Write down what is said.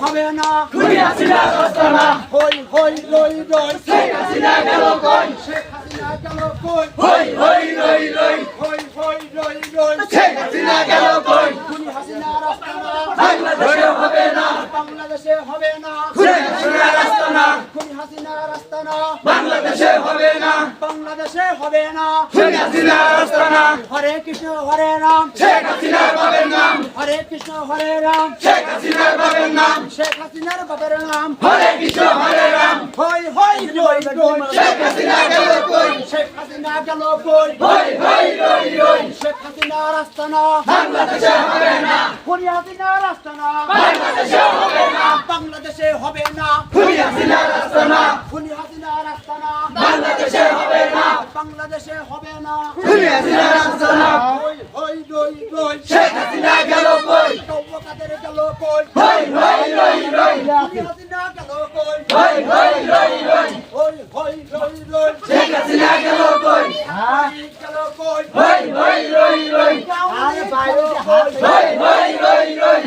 হবে না খুনি হাসিনা রাস্তানা হই হই রই রই শেখ হাসিনা গেল কই শেখ হাসিনা গেল কই হই হই রই রই হই হই রই রই শেখ হাসিনা গেল কই খুনি হাসিনা রাস্তানা বাংলাদেশে হবে না বাংলাদেশে হবে না শেখ হাসিনা রাস্তানা খুনি হাসিনা রাস্তানা বাংলাদেশে হবে না বাংলাদেশে হবে না শেখ হাসিনা রাস্তানা হরে কৃষ্ণ হরে রাম শেখ হাসিনার বাবার নাম হরে কৃষ্ণ হরে রাম শেখ হাসিনার বাবার নাম শেখ হাসিনার বাবার নাম হরে কৃষ্ণ হরে রাম হই হই রই রই শেখ হাসিনা গেল কই শেখ হাসিনা গেল কই হই হই রই রই শেখ হাসিনা রাস্তানা বাংলাদেশে হবে না খুনি হাসিনা রাস্তানা বাংলাদেশে হবে না বাংলাদেশে হবে না খুনি হাসিনা রাস্তানা খুনি হাসিনা রাস্তানা বাংলাদেশে হবে না বাংলাদেশে হবে না খুনি হাসিনা রাস্তানা হই হই রই রই শেখ হাসিনা গেল কই কৌবকাদের গেল কই হই হই রই রই খুনি হাসিনা গেল কই হই হই রই রই হই হই রই রই শেখ হাসিনা গেল কই গেল কই হই হই রই রই আরে বাইরে হই হই রই রই